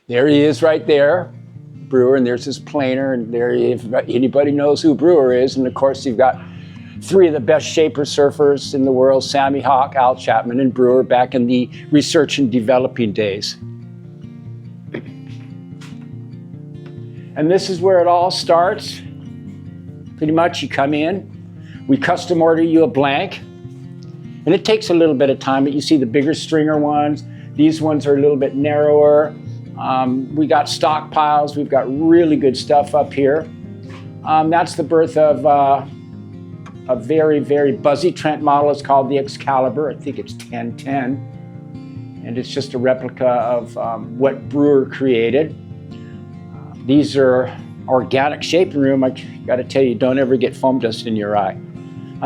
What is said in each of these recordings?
There he is right there, Brewer, and there's his planer, and there, if anybody knows who Brewer is, and of course you've got three of the best shaper surfers in the world, Sammy Hawk, Al Chapman, and Brewer back in the research and developing days. And this is where it all starts. Pretty much you come in, we custom order you a blank, and it takes a little bit of time, but you see the bigger stringer ones. These ones are a little bit narrower. We got stockpiles, we've got really good stuff up here. That's the birth of a very, very buzzy Trent model. It's called the Excalibur. I think it's 1010. And it's just a replica of what Brewer created. These are organic shaping room. I gotta tell you, don't ever get foam dust in your eye.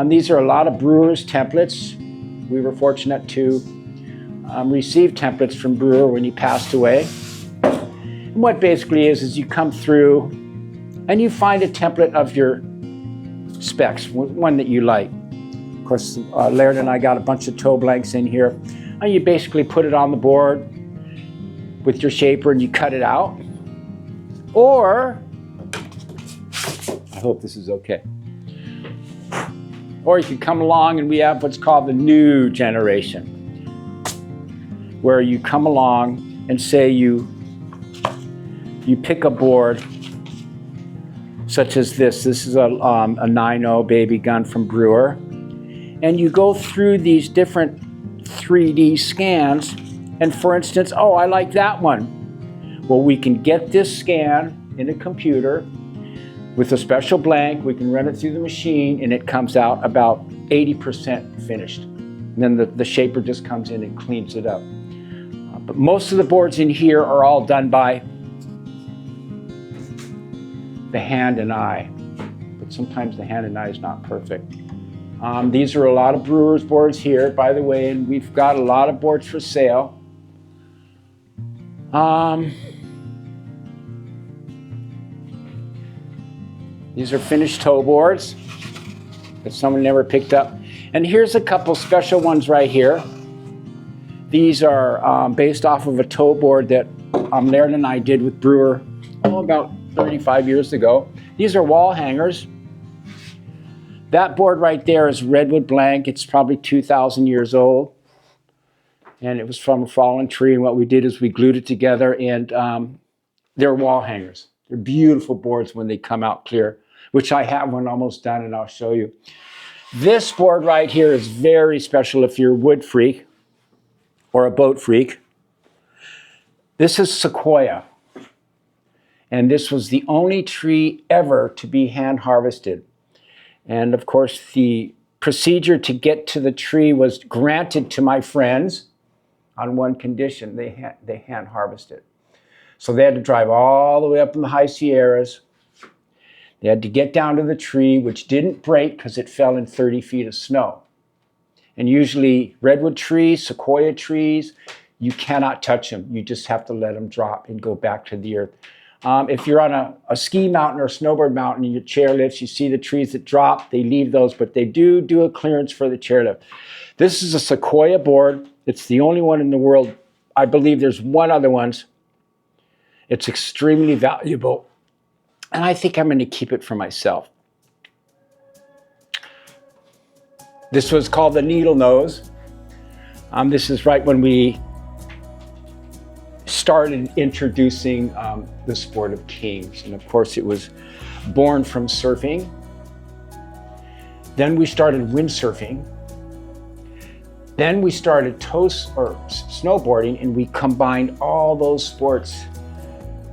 These are a lot of Brewer's templates. We were fortunate to receive templates from Brewer when he passed away. And what basically is you come through and you find a template of your specs, one that you like. Of course, Laird and I got a bunch of toe blanks in here. And you basically put it on the board with your shaper and you cut it out. Or, I hope this is okay. Or you can come along and we have what's called the new generation, where you come along and say you pick a board such as this. This is a 9.0 baby gun from Brewer. And you go through these different 3D scans. And for instance, oh, I like that one. Well, we can get this scan in a computer with a special blank. We can run it through the machine and it comes out about 80% finished. And then the shaper just comes in and cleans it up. But most of the boards in here are all done by the hand and eye, but sometimes the hand and eye is not perfect. These are a lot of Brewer's boards here, by the way, and we've got a lot of boards for sale. These are finished toe boards that someone never picked up. And here's a couple special ones right here. These are based off of a toe board that Laird and I did with Brewer about 35 years ago. These are wall hangers. That board right there is redwood blank. It's probably 2,000 years old. And it was from a fallen tree. And what we did is we glued it together, and they're wall hangers. They're beautiful boards when they come out clear, which I have one almost done and I'll show you. This board right here is very special if you're a wood freak or a boat freak. This is sequoia. And this was the only tree ever to be hand harvested. And of course, the procedure to get to the tree was granted to my friends on one condition: they hand harvest it. So they had to drive all the way up in the high Sierras. They had to get down to the tree, which didn't break because it fell in 30 feet of snow. And usually redwood trees, sequoia trees, you cannot touch them. You just have to let them drop and go back to the earth. If you're on a ski mountain or a snowboard mountain and your chairlifts, you see the trees that drop, they leave those, but they do a clearance for the chairlift. This is a sequoia board. It's the only one in the world. I believe there's one other one. It's extremely valuable, and I think I'm going to keep it for myself. This was called the needle nose. This is right when we started introducing the sport of kings. And of course it was born from surfing. Then we started windsurfing. Then we started snowboarding, and we combined all those sports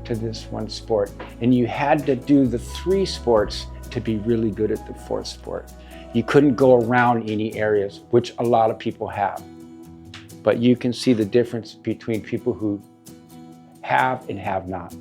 to this one sport. And you had to do the 3 sports to be really good at the 4th sport. You couldn't go around any areas, which a lot of people have. But you can see the difference between people who have and have not.